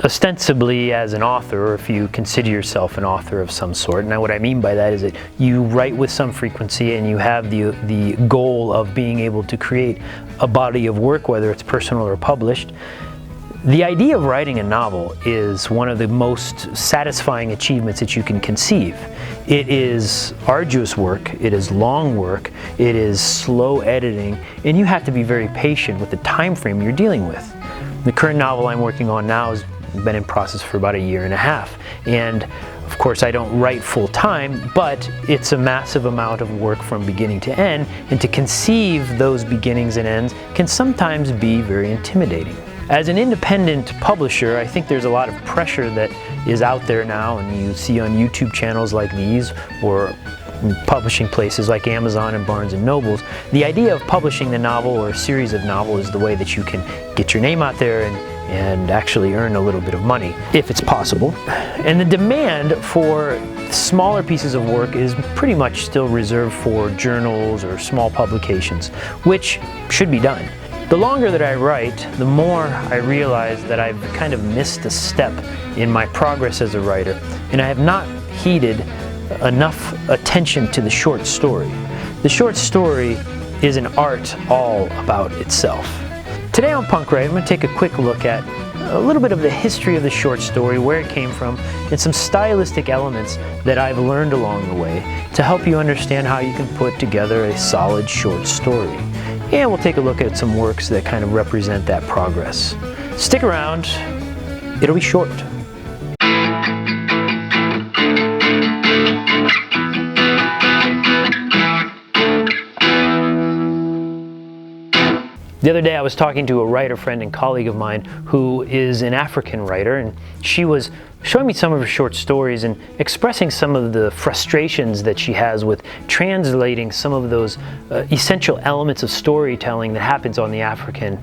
ostensibly as an author, or if you consider yourself an author of some sort. Now what I mean by that is that you write with some frequency and you have the goal of being able to create a body of work, whether it's personal or published. The idea of writing a novel is one of the most satisfying achievements that you can conceive. It is arduous work, it is long work, it is slow editing, and you have to be very patient with the time frame you're dealing with. The current novel I'm working on now has been in process for about 1.5 years, and of course I don't write full time, but it's a massive amount of work from beginning to end, and to conceive those beginnings and ends can sometimes be very intimidating. As an independent publisher, I think there's a lot of pressure that is out there now, and you see on YouTube channels like these, or publishing places like Amazon and Barnes & Nobles. The idea of publishing the novel or a series of novels is the way that you can get your name out there and actually earn a little bit of money, if it's possible. And the demand for smaller pieces of work is pretty much still reserved for journals or small publications, which should be done. The longer that I write, the more I realize that I've kind of missed a step in my progress as a writer, and I have not heeded enough attention to the short story. The short story is an art all about itself. Today on Punk Write, I'm going to take a quick look at a little bit of the history of the short story, where it came from, and some stylistic elements that I've learned along the way to help you understand how you can put together a solid short story. And we'll take a look at some works that kind of represent that progress. Stick around, it'll be short. The other day I was talking to a writer friend and colleague of mine who is an African writer, and she was showing me some of her short stories and expressing some of the frustrations that she has with translating some of those essential elements of storytelling that happens on the African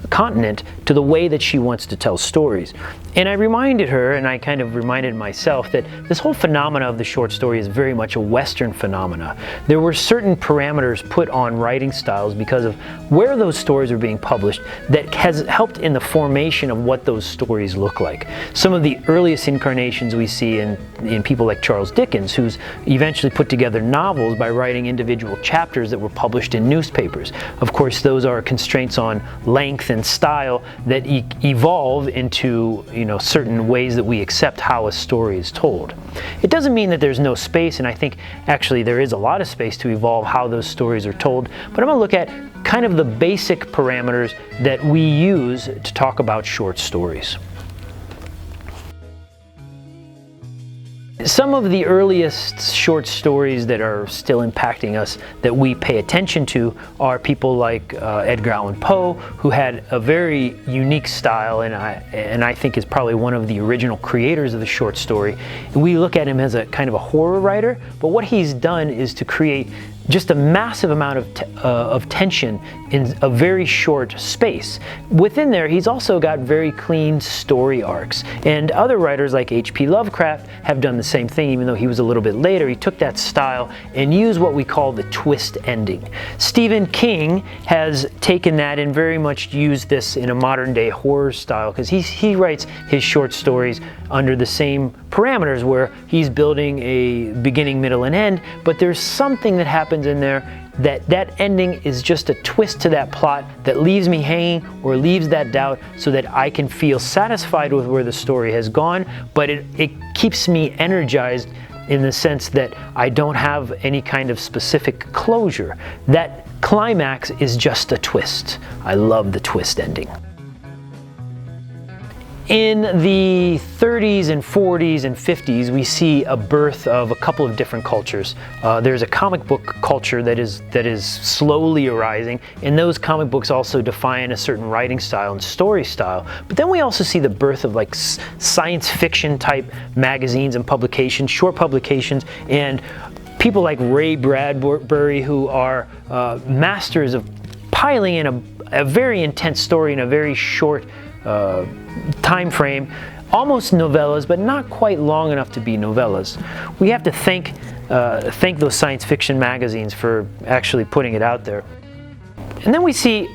continent to the way that she wants to tell stories. And I reminded her, and I kind of reminded myself, that this whole phenomena of the short story is very much a Western phenomena. There were certain parameters put on writing styles because of where those stories are being published that has helped in the formation of what those stories look like. Some of the earliest incarnations we see in people like Charles Dickens, who's eventually put together novels by writing individual chapters that were published in newspapers. Of course, those are constraints on length and style that evolve into, certain ways that we accept how a story is told. It doesn't mean that there's no space, and I think actually there is a lot of space to evolve how those stories are told, but I'm going to look at kind of the basic parameters that we use to talk about short stories. Some of the earliest short stories that are still impacting us that we pay attention to are people like Edgar Allan Poe, who had a very unique style, and I think is probably one of the original creators of the short story. We look at him as a kind of a horror writer, but what he's done is to create just a massive amount of tension in a very short space. Within there, he's also got very clean story arcs. And other writers like H.P. Lovecraft have done the same thing, even though he was a little bit later. He took that style and used what we call the twist ending. Stephen King has taken that and very much used this in a modern day horror style, because he writes his short stories under the same parameters where he's building a beginning, middle, and end, but there's something that happens in there that ending is just a twist to that plot that leaves me hanging or leaves that doubt so that I can feel satisfied with where the story has gone, but it keeps me energized in the sense that I don't have any kind of specific closure. That climax is just a twist. I love the twist ending. In the 30s and 40s and 50s, we see a birth of a couple of different cultures. There's a comic book culture that is slowly arising, and those comic books also define a certain writing style and story style. But then we also see the birth of like science fiction type magazines and publications, short publications, and people like Ray Bradbury, who are masters of piling in a very intense story in a very short time frame, almost novellas, but not quite long enough to be novellas. We have to thank those science fiction magazines for actually putting it out there. And then we see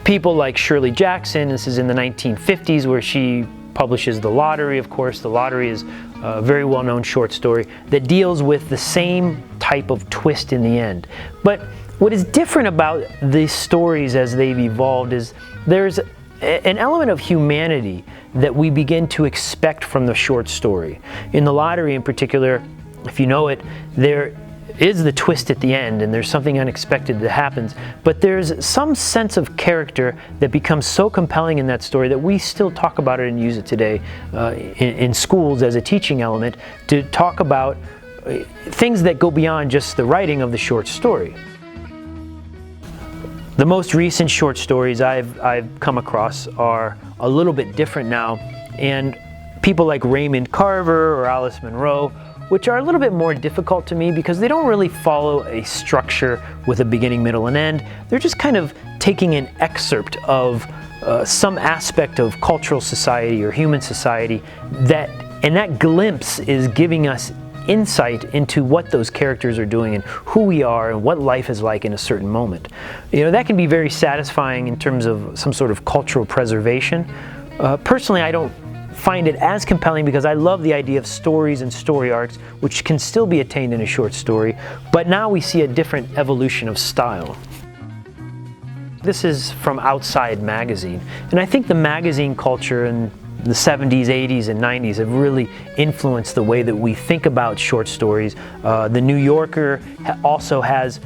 people like Shirley Jackson. This is in the 1950s, where she publishes The Lottery, of course. The Lottery is a very well-known short story that deals with the same type of twist in the end. But what is different about these stories as they've evolved is there's an element of humanity that we begin to expect from the short story. In The Lottery in particular, if you know it, there is the twist at the end and there's something unexpected that happens, but there's some sense of character that becomes so compelling in that story that we still talk about it and use it today in schools as a teaching element to talk about things that go beyond just the writing of the short story. The most recent short stories I've come across are a little bit different now, and people like Raymond Carver or Alice Munro, which are a little bit more difficult to me because they don't really follow a structure with a beginning, middle, and end. They're just kind of taking an excerpt of some aspect of cultural society or human society, and that glimpse is giving us insight into what those characters are doing and who we are and what life is like in a certain moment. You know, that can be very satisfying in terms of some sort of cultural preservation. Personally, I don't find it as compelling because I love the idea of stories and story arcs, which can still be attained in a short story, but now we see a different evolution of style. This is from Outside Magazine, and I think the magazine culture in the 70s, 80s, and 90s have really influenced the way that we think about short stories. The New Yorker also has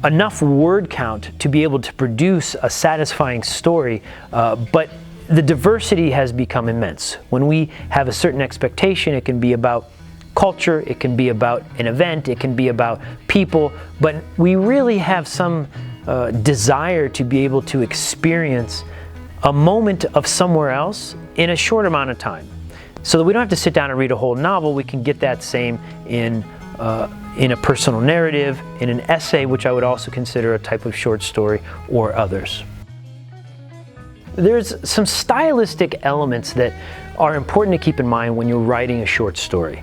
enough word count to be able to produce a satisfying story, but the diversity has become immense. When we have a certain expectation, it can be about culture, it can be about an event, it can be about people, but we really have some desire to be able to experience a moment of somewhere else in a short amount of time. So that we don't have to sit down and read a whole novel, we can get that same in a personal narrative, in an essay, which I would also consider a type of short story, or others. There's some stylistic elements that are important to keep in mind when you're writing a short story.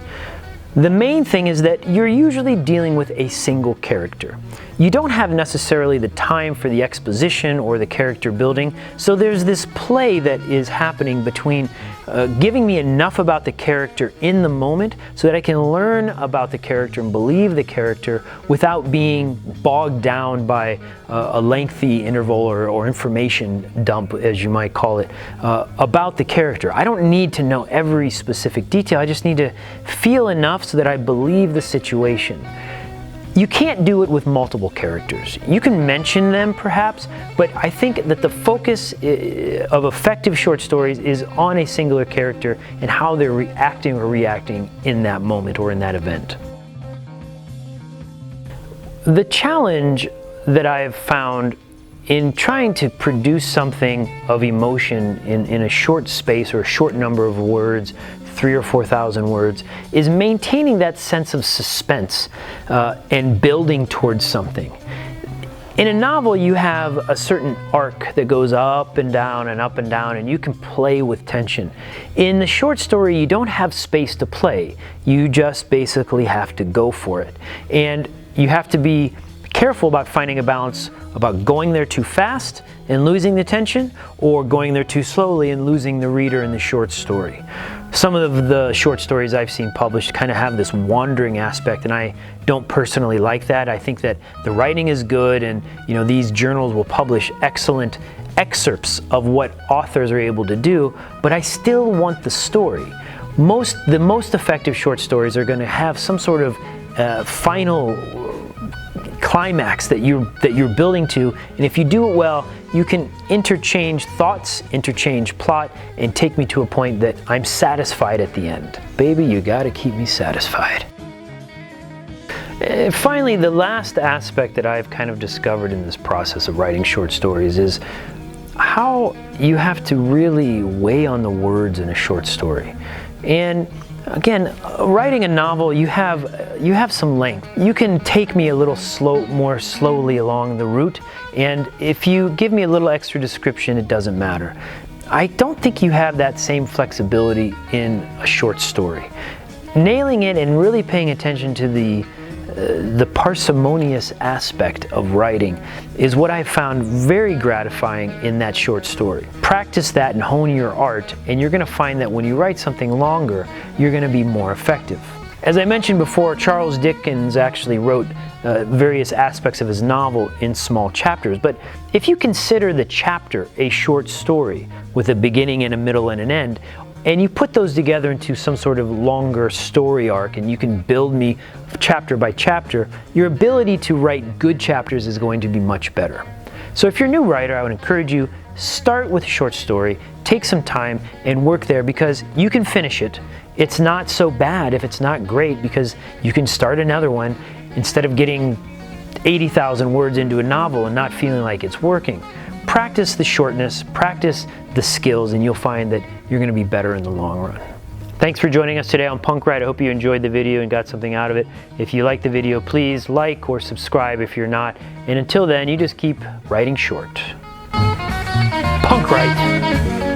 The main thing is that you're usually dealing with a single character. You don't have necessarily the time for the exposition or the character building, so there's this play that is happening between giving me enough about the character in the moment so that I can learn about the character and believe the character without being bogged down by a lengthy interval or information dump, as you might call it, about the character. I don't need to know every specific detail, I just need to feel enough so that I believe the situation. You can't do it with multiple characters. You can mention them perhaps, but I think that the focus of effective short stories is on a singular character and how they're acting or reacting in that moment or in that event. The challenge that I've found in trying to produce something of emotion in a short space or a short number of words, 3,000 or 4,000 words, is maintaining that sense of suspense and building towards something. In a novel, you have a certain arc that goes up and down and up and down, and you can play with tension. In the short story, you don't have space to play. You just basically have to go for it. And you have to be careful about finding a balance about going there too fast and losing the tension, or going there too slowly and losing the reader in the short story. Some of the short stories I've seen published kind of have this wandering aspect, and I don't personally like that. I think that the writing is good, and these journals will publish excellent excerpts of what authors are able to do, but I still want the story. The most effective short stories are going to have some sort of final climax that you're building to, and if you do it well, you can interchange thoughts, interchange plot, and take me to a point that I'm satisfied at the end. Baby, you gotta keep me satisfied. And finally, the last aspect that I've kind of discovered in this process of writing short stories is how you have to really weigh on the words in a short story. And again, writing a novel, you have some length. You can take me a little more slowly along the route, and if you give me a little extra description, it doesn't matter. I don't think you have that same flexibility in a short story. Nailing it and really paying attention to the parsimonious aspect of writing is what I found very gratifying in that short story. Practice that and hone your art, and you're going to find that when you write something longer, you're going to be more effective. As I mentioned before, Charles Dickens actually wrote various aspects of his novel in small chapters, but if you consider the chapter a short story with a beginning and a middle and an end, and you put those together into some sort of longer story arc, and you can build me chapter by chapter, your ability to write good chapters is going to be much better. So if you're a new writer, I would encourage you, start with a short story, take some time and work there, because you can finish it. It's not so bad if it's not great, because you can start another one instead of getting 80,000 words into a novel and not feeling like it's working. Practice the shortness, practice the skills, and you'll find that you're going to be better in the long run. Thanks for joining us today on Punk Ride. I hope you enjoyed the video and got something out of it. If you liked the video, please like or subscribe if you're not. And until then, you just keep writing short. Punk Ride.